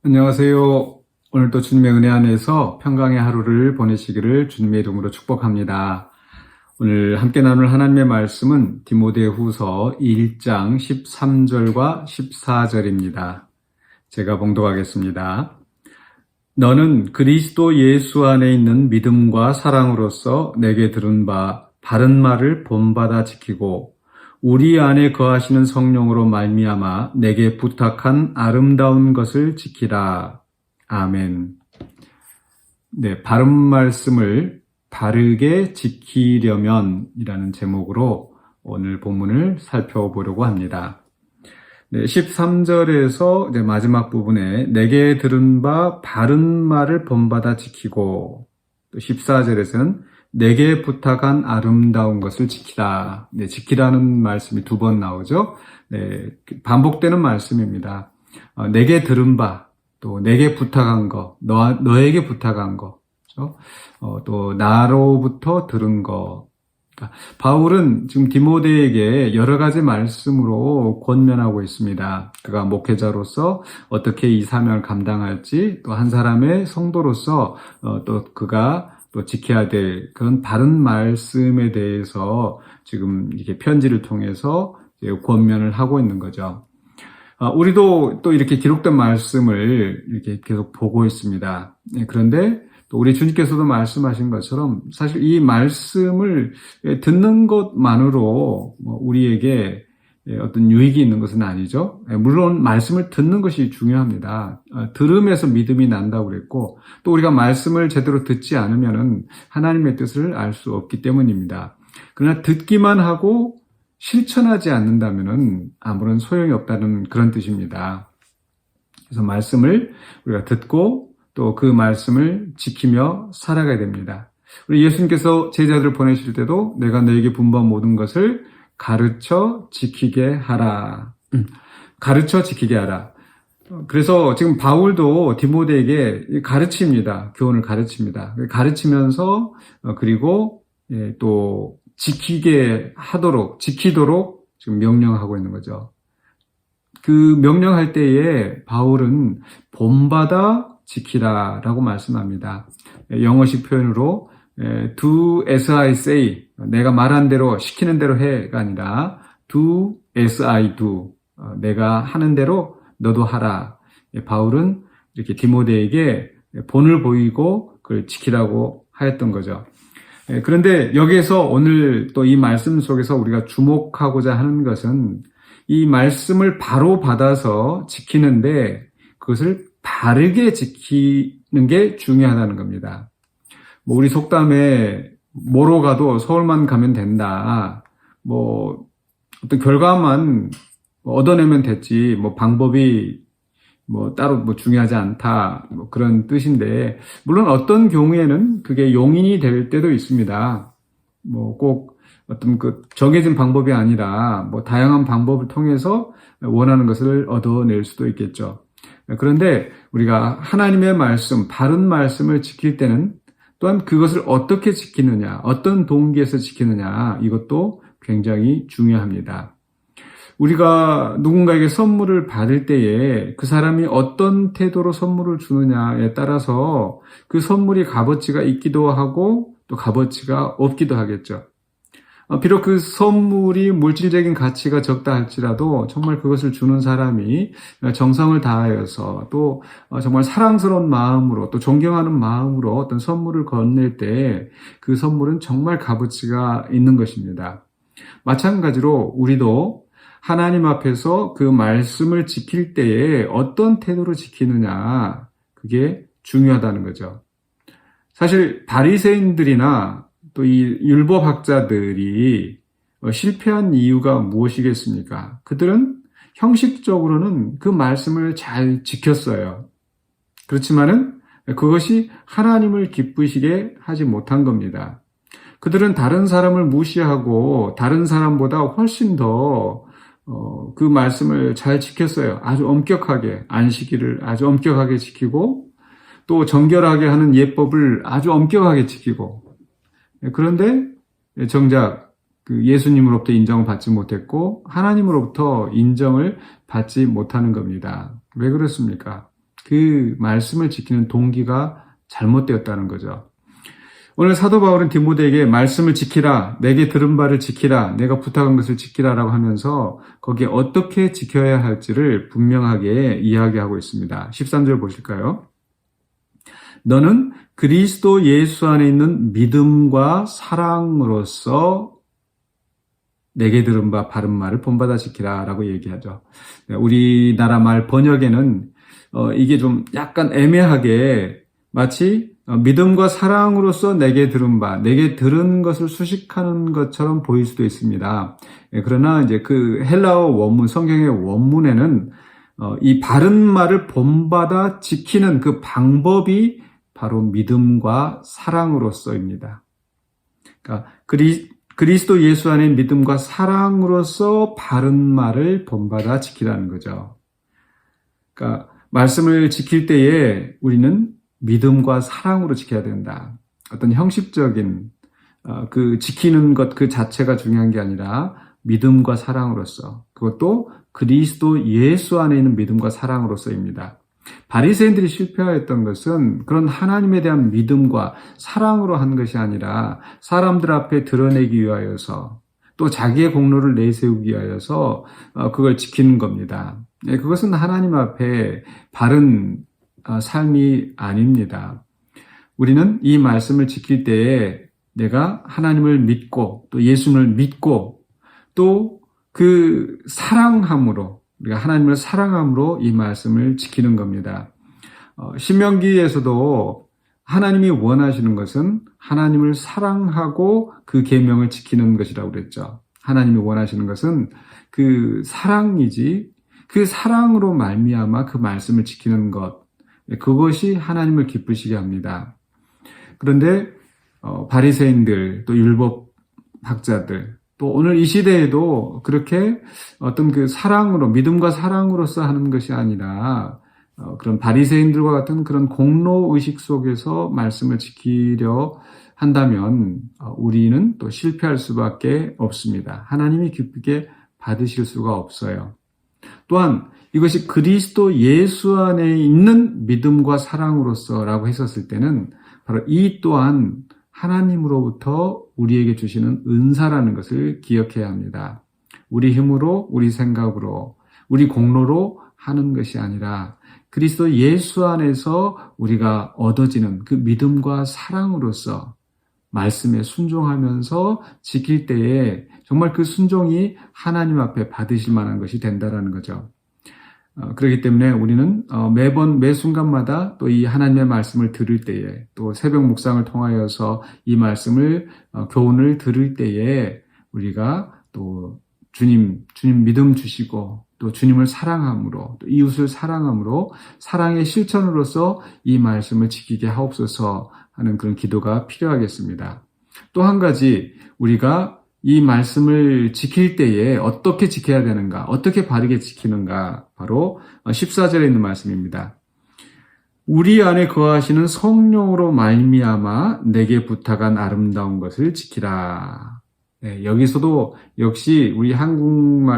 안녕하세요. 오늘도 주님의 은혜 안에서 평강의 하루를 보내시기를 주님의 이름으로 축복합니다. 오늘 함께 나눌 하나님의 말씀은 디모데후서 1장 13절과 14절입니다. 제가 봉독하겠습니다. 너는 그리스도 예수 안에 있는 믿음과 사랑으로서 내게 들은 바 바른 말을 본받아 지키고 우리 안에 거하시는 성령으로 말미암아 내게 부탁한 아름다운 것을 지키라. 아멘. 네, 바른 말씀을 바르게 지키려면 이라는 제목으로 오늘 본문을 살펴보려고 합니다. 네, 13절에서 이제 마지막 부분에 내게 들은 바 바른 말을 본받아 지키고, 또 14절에서는 내게 부탁한 아름다운 것을 지키라. 네, 지키라는 말씀이 두 번 나오죠. 네, 반복되는 말씀입니다. 내게 들은 바, 또 내게 부탁한 거, 너에게 부탁한 거, 그렇죠? 또 나로부터 들은 거. 바울은 지금 디모데에게 여러 가지 말씀으로 권면하고 있습니다. 그가 목회자로서 어떻게 이 사명을 감당할지, 또 한 사람의 성도로서 또 그가 또 지켜야 될 그런 바른 말씀에 대해서 지금 이렇게 편지를 통해서 권면을 하고 있는 거죠. 우리도 또 이렇게 기록된 말씀을 이렇게 계속 보고 있습니다. 그런데 또 우리 주님께서도 말씀하신 것처럼 사실 이 말씀을 듣는 것만으로 우리에게 어떤 유익이 있는 것은 아니죠. 물론 말씀을 듣는 것이 중요합니다. 들음에서 믿음이 난다고 그랬고, 또 우리가 말씀을 제대로 듣지 않으면 하나님의 뜻을 알 수 없기 때문입니다. 그러나 듣기만 하고 실천하지 않는다면 아무런 소용이 없다는 그런 뜻입니다. 그래서 말씀을 우리가 듣고 또 그 말씀을 지키며 살아가야 됩니다. 우리 예수님께서 제자들을 보내실 때도 내가 너에게 분부한 모든 것을 가르쳐 지키게 하라. 가르쳐 지키게 하라. 그래서 지금 바울도 디모데에게 가르칩니다. 교훈을 가르칩니다. 가르치면서 그리고 또 지키게 하도록, 지키도록 지금 명령하고 있는 거죠. 그 명령할 때에 바울은 본받아 지키라 라고 말씀합니다. 영어식 표현으로 do as I say, 내가 말한 대로 시키는 대로 해가 아니라 do as I do, 내가 하는 대로 너도 하라. 바울은 이렇게 디모데에게 본을 보이고 그걸 지키라고 하였던 거죠. 그런데 여기에서 오늘 또 이 말씀 속에서 우리가 주목하고자 하는 것은 이 말씀을 바로 받아서 지키는데 그것을 바르게 지키는 게 중요하다는 겁니다. 우리 속담에 뭐로 가도 서울만 가면 된다. 어떤 결과만 얻어내면 됐지. 방법이 따로 중요하지 않다. 그런 뜻인데, 물론 어떤 경우에는 그게 용인이 될 때도 있습니다. 꼭 어떤 정해진 방법이 아니라 다양한 방법을 통해서 원하는 것을 얻어낼 수도 있겠죠. 그런데 우리가 하나님의 말씀, 바른 말씀을 지킬 때는 또한 그것을 어떻게 지키느냐, 어떤 동기에서 지키느냐, 이것도 굉장히 중요합니다. 우리가 누군가에게 선물을 받을 때에 그 사람이 어떤 태도로 선물을 주느냐에 따라서 그 선물이 값어치가 있기도 하고 또 값어치가 없기도 하겠죠. 비록 그 선물이 물질적인 가치가 적다 할지라도 정말 그것을 주는 사람이 정성을 다하여서 또 정말 사랑스러운 마음으로 또 존경하는 마음으로 어떤 선물을 건넬 때 그 선물은 정말 값어치가 있는 것입니다. 마찬가지로 우리도 하나님 앞에서 그 말씀을 지킬 때에 어떤 태도로 지키느냐, 그게 중요하다는 거죠. 사실 바리새인들이나 또 이 율법학자들이 실패한 이유가 무엇이겠습니까? 그들은 형식적으로는 그 말씀을 잘 지켰어요. 그렇지만은 그것이 하나님을 기쁘시게 하지 못한 겁니다. 그들은 다른 사람을 무시하고 다른 사람보다 훨씬 더 그 말씀을 잘 지켰어요. 아주 엄격하게, 안식일을 아주 엄격하게 지키고 또 정결하게 하는 예법을 아주 엄격하게 지키고, 그런데 정작 그 예수님으로부터 인정을 받지 못했고 하나님으로부터 인정을 받지 못하는 겁니다. 왜 그렇습니까? 그 말씀을 지키는 동기가 잘못되었다는 거죠. 오늘 사도 바울은 디모데에게 말씀을 지키라, 내게 들은 바를 지키라, 내가 부탁한 것을 지키라라고 하면서 거기에 어떻게 지켜야 할지를 분명하게 이야기하고 있습니다. 13절 보실까요? 너는 그리스도 예수 안에 있는 믿음과 사랑으로서 내게 들은 바 바른 말을 본받아 지키라 라고 얘기하죠. 우리나라 말 번역에는 이게 좀 약간 애매하게 마치 믿음과 사랑으로서 내게 들은 바, 내게 들은 것을 수식하는 것처럼 보일 수도 있습니다. 그러나 이제 그 헬라어 원문, 성경의 원문에는 이 바른 말을 본받아 지키는 그 방법이 바로 믿음과 사랑으로서입니다. 그러니까 그리스도 예수 안에 믿음과 사랑으로서 바른 말을 본받아 지키라는 거죠. 그러니까 말씀을 지킬 때에 우리는 믿음과 사랑으로 지켜야 된다. 어떤 형식적인 그 지키는 것 그 자체가 중요한 게 아니라 믿음과 사랑으로서, 그것도 그리스도 예수 안에 있는 믿음과 사랑으로서입니다. 바리새인들이 실패하였던 것은 그런 하나님에 대한 믿음과 사랑으로 한 것이 아니라 사람들 앞에 드러내기 위하여서 또 자기의 공로를 내세우기 위하여서 그걸 지키는 겁니다. 그것은 하나님 앞에 바른 삶이 아닙니다. 우리는 이 말씀을 지킬 때에 내가 하나님을 믿고 또 예수님을 믿고 또 그 사랑함으로, 우리가 하나님을 사랑함으로 이 말씀을 지키는 겁니다. 신명기에서도 하나님이 원하시는 것은 하나님을 사랑하고 그 계명을 지키는 것이라고 그랬죠. 하나님이 원하시는 것은 그 사랑이지, 그 사랑으로 말미암아 그 말씀을 지키는 것, 그것이 하나님을 기쁘시게 합니다. 그런데 바리새인들, 또 율법학자들, 또 오늘 이 시대에도 그렇게 어떤 그 사랑으로, 믿음과 사랑으로서 하는 것이 아니라 그런 바리새인들과 같은 그런 공로의식 속에서 말씀을 지키려 한다면 우리는 또 실패할 수밖에 없습니다. 하나님이 기쁘게 받으실 수가 없어요. 또한 이것이 그리스도 예수 안에 있는 믿음과 사랑으로서라고 했었을 때는 바로 이 또한 하나님으로부터 우리에게 주시는 은사라는 것을 기억해야 합니다. 우리 힘으로, 우리 생각으로, 우리 공로로 하는 것이 아니라 그리스도 예수 안에서 우리가 얻어지는 그 믿음과 사랑으로서 말씀에 순종하면서 지킬 때에 정말 그 순종이 하나님 앞에 받으실 만한 것이 된다는 거죠. 그렇기 때문에 우리는 매번 매 순간마다 또 이 하나님의 말씀을 들을 때에, 또 새벽 묵상을 통하여서 이 말씀을 교훈을 들을 때에 우리가 또 주님 믿음 주시고 또 주님을 사랑함으로, 또 이웃을 사랑함으로 사랑의 실천으로서 이 말씀을 지키게 하옵소서 하는 그런 기도가 필요하겠습니다. 또 한 가지, 우리가 이 말씀을 지킬 때에 어떻게 지켜야 되는가, 어떻게 바르게 지키는가, 바로 14절에 있는 말씀입니다. 우리 안에 거하시는 성령으로 말미암아 내게 부탁한 아름다운 것을 지키라. 네, 여기서도 역시 우리 한글에는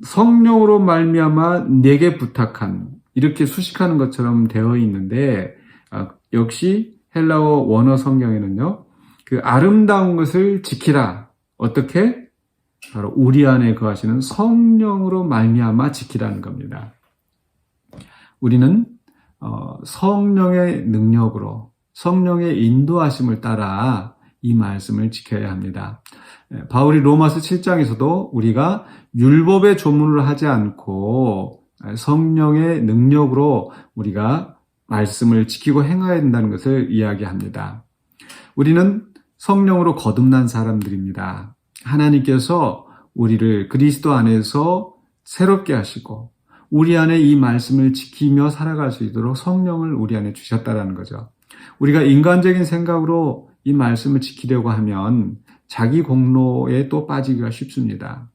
성령으로 말미암아 내게 부탁한, 이렇게 수식하는 것처럼 되어 있는데 역시 헬라어 원어 성경에는요, 그 아름다운 것을 지키라. 어떻게? 바로 우리 안에 거하시는 성령으로 말미암아 지키라는 겁니다. 우리는 성령의 능력으로, 성령의 인도하심을 따라 이 말씀을 지켜야 합니다. 바울이 로마서 7장에서도 우리가 율법의 조문을 하지 않고 성령의 능력으로 우리가 말씀을 지키고 행해야 된다는 것을 이야기합니다. 우리는 성령으로 거듭난 사람들입니다. 하나님께서 우리를 그리스도 안에서 새롭게 하시고 우리 안에 이 말씀을 지키며 살아갈 수 있도록 성령을 우리 안에 주셨다는 거죠. 우리가 인간적인 생각으로 이 말씀을 지키려고 하면 자기 공로에 또 빠지기가 쉽습니다.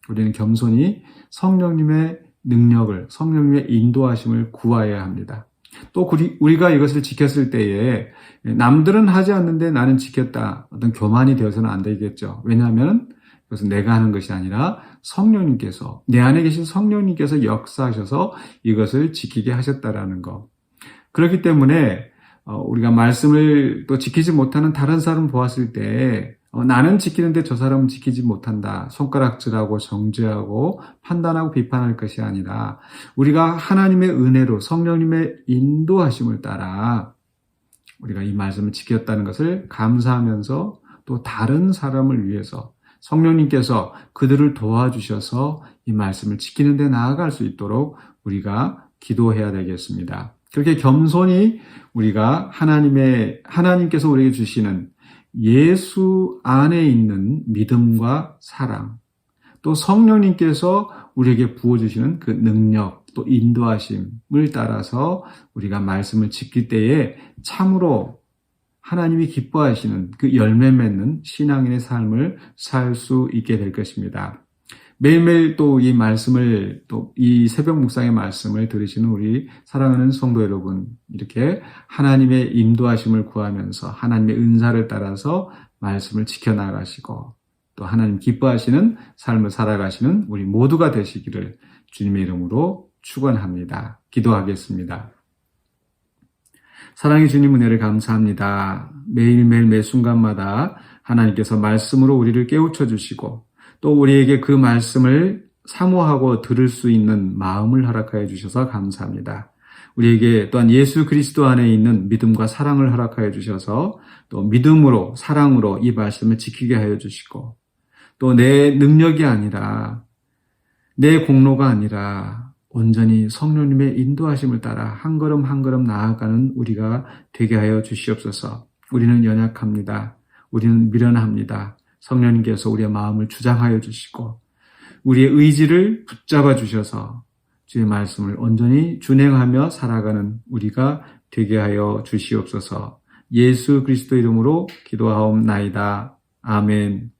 우리는 겸손히 성령님의 능력을, 성령님의 인도하심을 구하여야 합니다. 또 우리가 이것을 지켰을 때에 남들은 하지 않는데 나는 지켰다, 어떤 교만이 되어서는 안 되겠죠. 왜냐하면 이것은 내가 하는 것이 아니라 성령님께서, 내 안에 계신 성령님께서 역사하셔서 이것을 지키게 하셨다라는 것. 그렇기 때문에 우리가 말씀을 또 지키지 못하는 다른 사람 보았을 때 나는 지키는데 저 사람은 지키지 못한다. 손가락질하고 정죄하고 판단하고 비판할 것이 아니라 우리가 하나님의 은혜로 성령님의 인도하심을 따라 우리가 이 말씀을 지켰다는 것을 감사하면서 또 다른 사람을 위해서 성령님께서 그들을 도와주셔서 이 말씀을 지키는 데 나아갈 수 있도록 우리가 기도해야 되겠습니다. 그렇게 겸손히 우리가 하나님께서 우리에게 주시는 예수 안에 있는 믿음과 사랑, 또 성령님께서 우리에게 부어주시는 그 능력, 또 인도하심을 따라서 우리가 말씀을 지킬 때에 참으로 하나님이 기뻐하시는 그 열매 맺는 신앙인의 삶을 살 수 있게 될 것입니다. 매일매일 또 이 말씀을, 또 이 새벽 묵상의 말씀을 들으시는 우리 사랑하는 성도 여러분, 이렇게 하나님의 인도하심을 구하면서 하나님의 은사를 따라서 말씀을 지켜나가시고 또 하나님 기뻐하시는 삶을 살아가시는 우리 모두가 되시기를 주님의 이름으로 축원합니다. 기도하겠습니다. 사랑의 주님 은혜를 감사합니다. 매일매일 매 순간마다 하나님께서 말씀으로 우리를 깨우쳐 주시고 또 우리에게 그 말씀을 사모하고 들을 수 있는 마음을 허락하여 주셔서 감사합니다. 우리에게 또한 예수 그리스도 안에 있는 믿음과 사랑을 허락하여 주셔서 또 믿음으로 사랑으로 이 말씀을 지키게 하여 주시고 또 내 능력이 아니라 내 공로가 아니라 온전히 성령님의 인도하심을 따라 한 걸음 한 걸음 나아가는 우리가 되게 하여 주시옵소서. 우리는 연약합니다. 우리는 미련합니다. 성령님께서 우리의 마음을 주장하여 주시고 우리의 의지를 붙잡아 주셔서 주의 말씀을 온전히 준행하며 살아가는 우리가 되게 하여 주시옵소서. 예수 그리스도 이름으로 기도하옵나이다. 아멘.